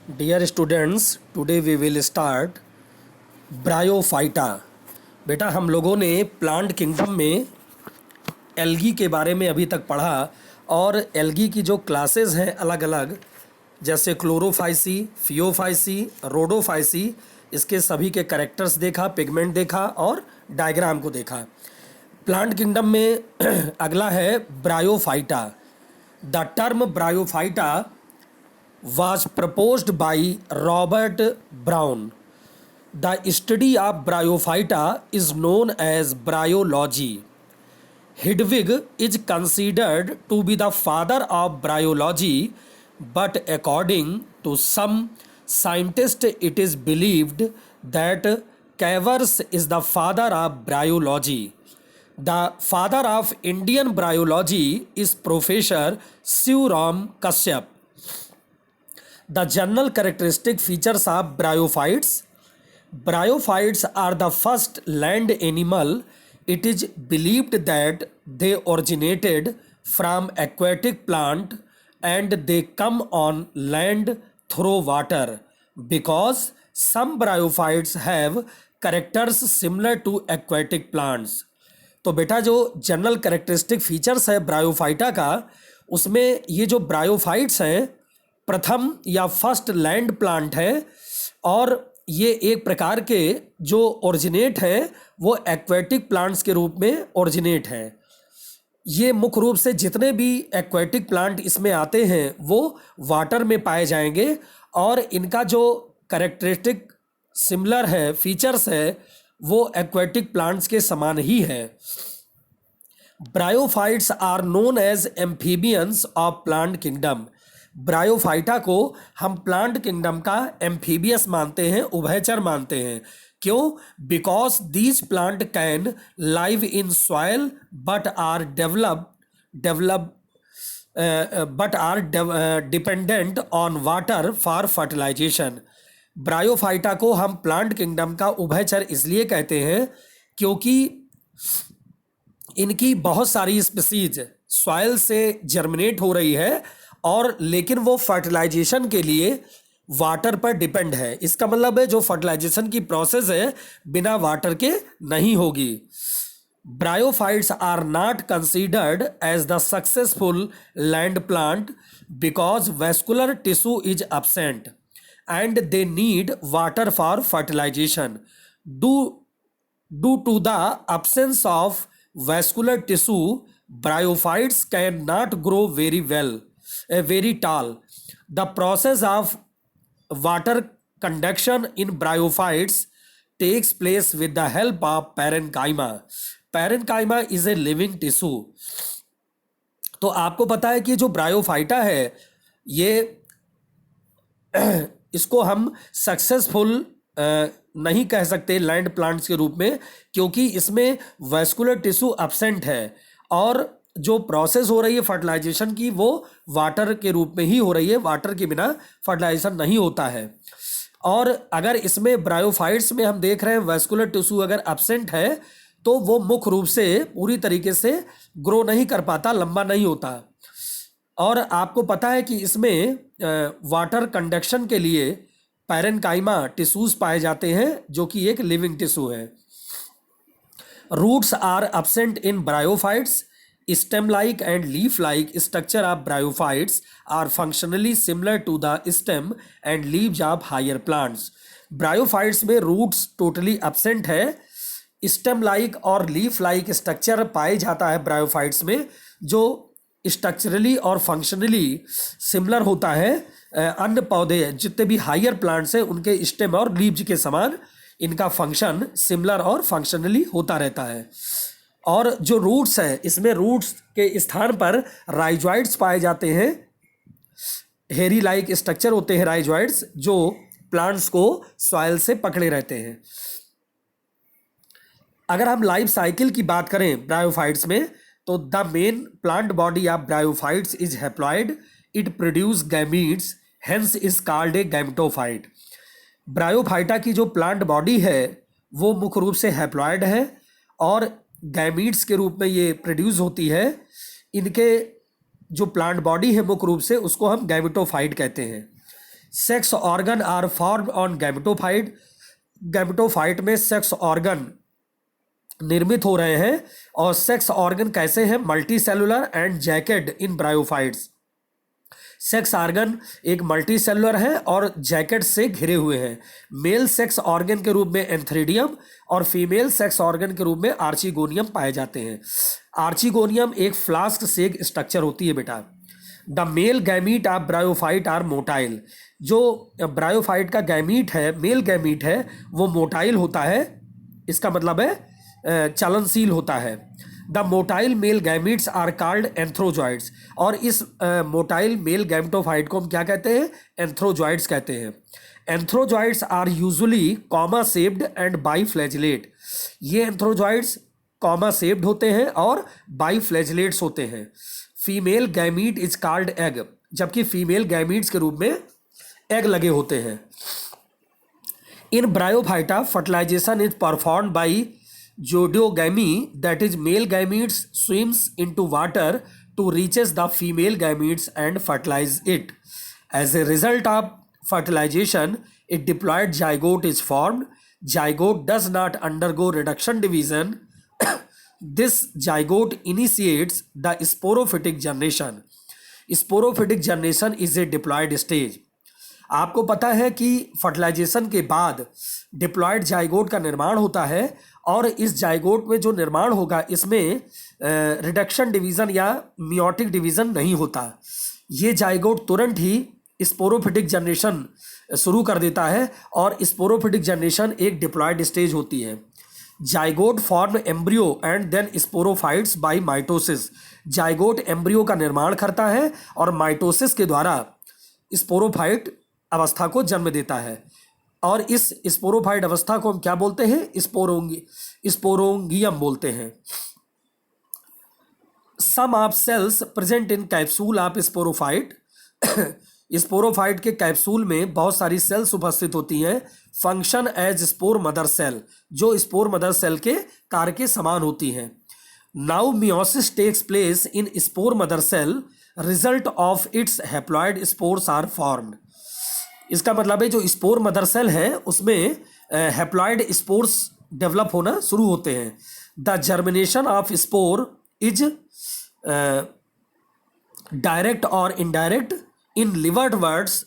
Dear students, today we will start bryophyta. बेटा, हम लोगों ने प्लांट किंगडम में एल्गी के बारे में अभी तक पढ़ा और एल्गी की जो क्लासेस हैं अलग अलग, जैसे क्लोरोफाइसी, फियोफाइसी, रोडोफाइसी, इसके सभी के कैरेक्टर्स देखा, पिगमेंट देखा और डायग्राम को देखा। प्लांट किंगडम में अगला है bryophyta. The term bryophyta was proposed by Robert Brown. The study of bryophyta is known as bryology. Hedwig is considered to be the father of bryology, but according to some scientists, it is believed that Cavers is the father of bryology. The father of Indian bryology is Professor Shivram Kashyap. The general characteristic features of bryophytes. Bryophytes are the first land animal. It is believed that they originated from aquatic plant and they come on land through water because some bryophytes have characters similar to aquatic plants. तो बेटा, जो general characteristic features है bryophyta का, उसमें ये जो bryophytes हैं प्रथम या फर्स्ट लैंड प्लांट है और ये एक प्रकार के जो ओरिजिनेट हैं वो एक्वेटिक प्लांट्स के रूप में ओरिजिनेट हैं। ये मुख्य रूप से जितने भी एक्वेटिक प्लांट इसमें आते हैं वो वाटर में पाए जाएंगे और इनका जो कैरेक्टरिस्टिक सिमिलर है, फीचर्स है, वो एक्वेटिक प्लांट्स के समान ही है। Bryophytes are known as amphibians of plant kingdom. Bryophyta को हम प्लांट किंगडम का एम्फीबियस मानते हैं, उभयचर मानते हैं। क्यों? Because these plant can live in soil but are dependent on water for fertilization. Bryophyta को हम प्लांट किंगडम का उभयचर इसलिए कहते हैं क्योंकि इनकी बहुत सारी स्पीसीज सॉयल से जर्मिनेट हो रही है और लेकिन वो फर्टिलाइजेशन के लिए वाटर पर डिपेंड है। इसका मतलब है जो फर्टिलाइजेशन की प्रोसेस है बिना वाटर के नहीं होगी। Bryophytes are not considered as the successful land plant because vascular tissue is absent and they need water for fertilization. Due to the absence of vascular tissue, bryophytes cannot grow very tall. The process of water conduction in bryophytes takes place with the help of parenchyma. Parenchyma is a living tissue. तो आपको पता है कि जो bryophyta है ये इसको हम सक्सेसफुल नहीं कह सकते लैंड प्लांट्स के रूप में क्योंकि इसमें वैस्कुलर टिश्यू absent है और जो प्रोसेस हो रही है फर्टिलाइजेशन की वो वाटर के रूप में ही हो रही है, वाटर के बिना फर्टिलाइजेशन नहीं होता है। और अगर इसमें ब्रायोफाइट्स में हम देख रहे हैं वैस्कुलर टिश्यू अगर absent है तो वो मुख्य रूप से पूरी तरीके से ग्रो नहीं कर पाता, लंबा नहीं होता। और आपको पता है कि इसमें वाटर कंडक्शन के लिए पैरेनकाइमा टिश्यूज पाए जाते हैं जो कि एक लिविंग टिश्यू है। Roots are absent in bryophytes. Stem like and leaf like structure of bryophytes are functionally similar to the stem and leaves of higher plants. Bryophytes में रूट्स टोटली absent है, stem like और leaf like structure पाए जाता है bryophytes में जो structurally और functionally similar होता है अन्य पौधे जितने भी हायर प्लांट्स हैं उनके स्टेम और लीव्स के समान इनका फंक्शन सिमिलर और फंक्शनली होता रहता है। और जो रूट्स हैं इसमें रूट्स के स्थान पर राइजॉइड्स पाए जाते हैं, हेरी लाइक स्ट्रक्चर होते हैं राइजॉइड्स जो प्लांट्स को सॉइल से पकड़े रहते हैं। अगर हम लाइफ साइकिल की बात करें ब्रायोफाइट्स में तो the main plant body of bryophytes is haploid. It produce gametes, hence is called a gametophyte. Bryophyta की जो प्लांट बॉडी है वो मुख्य रूप से हैप्लॉइड है और गैमीट्स के रूप में ये प्रोड्यूस होती है। इनके जो प्लांट बॉडी है मुख्य रूप से उसको हम गैमेटोफाइट कहते हैं। Sex organ are form on gametophyte, gametophyte में सेक्स ऑर्गन निर्मित हो रहे हैं। और सेक्स ऑर्गन कैसे हैं? Multi cellular and jacket in bryophytes. Sex organ एक मल्टी सेलुलर है और जैकेट से घिरे हुए हैं। मेल सेक्स ऑर्गन के रूप में एंथ्रेडियम और फीमेल सेक्स ऑर्गन के रूप में आर्चिगोनियम पाए जाते हैं। आर्चिगोनियम एक फ्लास्क शेक स्ट्रक्चर होती है बेटा। The male gamete of bryophyte are motile, जो ब्रायोफाइट का गैमीट है, मेल गैमीट है, वो मोटाइल होता है। इसका मतलब है चलनशील होता है। The motile male gametes are called antherozoids, और इस मोटाइल मेल गैमेटोफाइट को हम क्या कहते हैं? एंथ्रोजॉइड्स कहते हैं। Antherozoids are usually comma shaped and biflagellate. ये एंथ्रोजॉइड्स कॉमा शेप्ड होते हैं और बाईफ्लैजिलेट्स होते हैं। Female gamete is called egg, जबकि फीमेल गैमीट्स के रूप में एग लगे होते हैं। In bryophyta fertilization is performed by zooidogamy, that is male gametes swims into water to reaches the female gametes and fertilize it. As a result of fertilization, a diploid zygote is formed. Zygote does not undergo reduction division. This zygote initiates the sporophytic generation. Sporophytic generation is a diploid stage. आपको पता है कि fertilisation के बाद diploid zygote का निर्माण होता है, और इस जाइगोट में जो निर्माण होगा इसमें रिडक्शन डिवीज़न या मियोटिक डिवीज़न नहीं होता। ये जाइगोट तुरंत ही स्पोरोफिटिक जनरेशन शुरू कर देता है, और स्पोरोफिटिक जनरेशन एक डिप्लॉयड स्टेज होती है। Zygote form embryo and then sporophytes by mitosis. Zygote embryo का निर्माण करता है और माइटोसिस के द्वारा स्पोरोफाइट अवस्था को जन्म देता है। और इस स्पोरोफाइट अवस्था को हम क्या बोलते हैं? स्पोरोंगियम बोलते हैं। Some of cells present in capsule of sporophyte. Sporophyte के कैप्सूल में बहुत सारी सेल्स उपस्थित होती हैं। Function as spore mother cell, जो स्पोर मदर सेल के कार्य के समान होती हैं। Now meiosis takes place in spore mother cell, result of its haploid spores are formed. इसका मतलब है जो स्पोर मदर सेल है उसमें हैप्लॉइड स्पोर्स डेवलप होना शुरू होते हैं। The germination of spore is direct और indirect in liverworts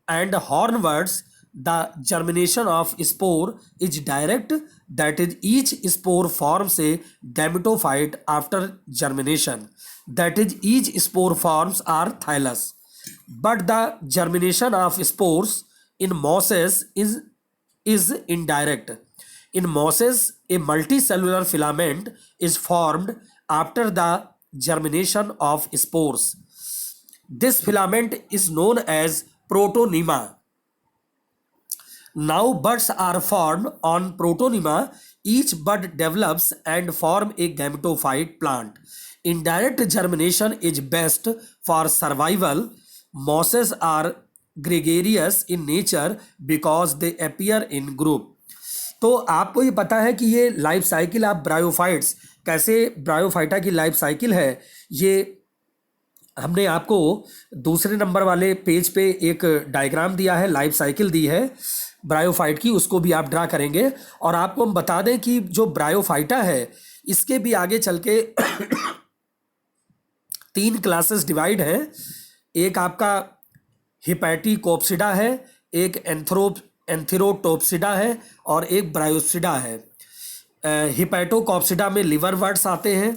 and hornworts. The germination of spore is direct, that is each spore forms a gametophyte after germination, that is each spore forms are thallus. But the germination of spores in mosses is indirect. In mosses, a multicellular filament is formed after the germination of spores. This filament is known as protonema. Now buds are formed on protonema. Each bud develops and form a gametophyte plant. Indirect germination is best for survival. Mosses are gregarious in nature because they appear in group. तो आपको ये पता है कि ये life cycle of bryophytes, कैसे bryophyta की life cycle है, ये हमने आपको दूसरे नंबर वाले पेज पे एक डायग्राम दिया है, लाइफ साइकिल दी है ब्रायोफाइट की, उसको भी आप ड्रा करेंगे। और आपको हम बता दें कि जो ब्रायोफाइटा है इसके भी आगे चल के 3 क्लासेस डिवाइड हैं। एक आपका हिपैटिकोप्सिडा है, एक एंथेरोटोप्सिडा है, और एक ब्रायोसिडा है। हिपैटोकोप्सिडा में लिवर वर्ड्स आते हैं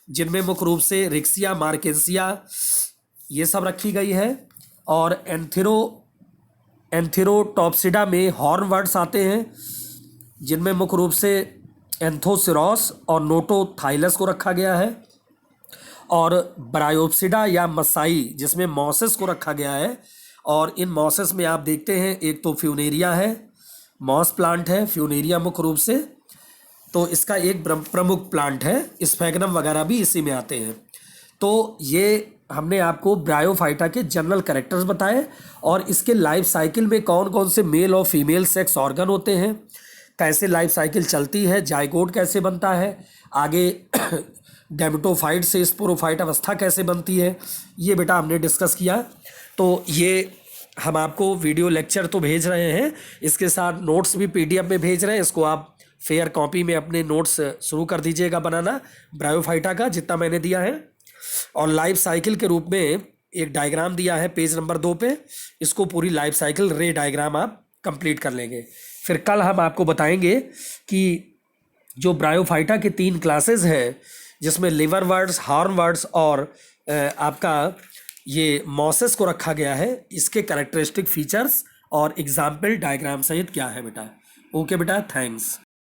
जिनमें मुख्य रूप से रिक्सिया, मार्केसिया ये सब रखी गई है। और एंथेरोटोप्सिडा में हॉर्न वर्ड्स आते हैं जिनमें मुख्य रूप से एंथोसिरोस और नोटोथाइलस को रखा गया है। और ब्रायोप्सिडा या मसाई जिसमें मॉसेस को रखा गया है। और इन मॉसेस में आप देखते हैं एक तो फ्यूनेरिया है, मॉस प्लांट है फ्यूनेरिया मुख्य रूप से, तो इसका एक प्रमुख प्लांट है। स्फैगनम वगैरह भी इसी में आते हैं। तो ये हमने आपको ब्रायोफाइटा के जनरल कैरेक्टर्स बताए, और इसके लाइफ साइकिल में कौन कौन से मेल और फीमेल सेक्स ऑर्गन होते हैं, कैसे लाइफ साइकिल चलती है, जाइगोट कैसे बनता है, आगे गैमेटोफाइट से स्पोरोफाइट अवस्था कैसे बनती है, ये बेटा हमने डिस्कस किया। तो ये हम आपको वीडियो लेक्चर तो भेज रहे हैं, इसके साथ नोट्स भी पीडीएफ में भेज रहे हैं। इसको आप फेयर कॉपी में अपने नोट्स शुरू कर दीजिएगा बनाना ब्रायोफाइटा का, जितना मैंने दिया है। और लाइफ साइकिल के रूप में एक डायग्राम दिया है पेज नंबर 2 पे, इसको पूरी लाइफ साइकिल रे डायग्राम आप कंप्लीट कर लेंगे। फिर कल हम आपको बताएंगे कि जो ब्रायोफाइटा के 3 क्लासेस हैं, जिसमें लिवर वर्ड्स, हॉर्न वर्ड्स और आपका ये मॉसेस को रखा गया है, इसके कैरेक्टरिस्टिक फीचर्स और एग्जाम्पल डायग्राम सहित क्या है बेटा। ओके बेटा, थैंक्स।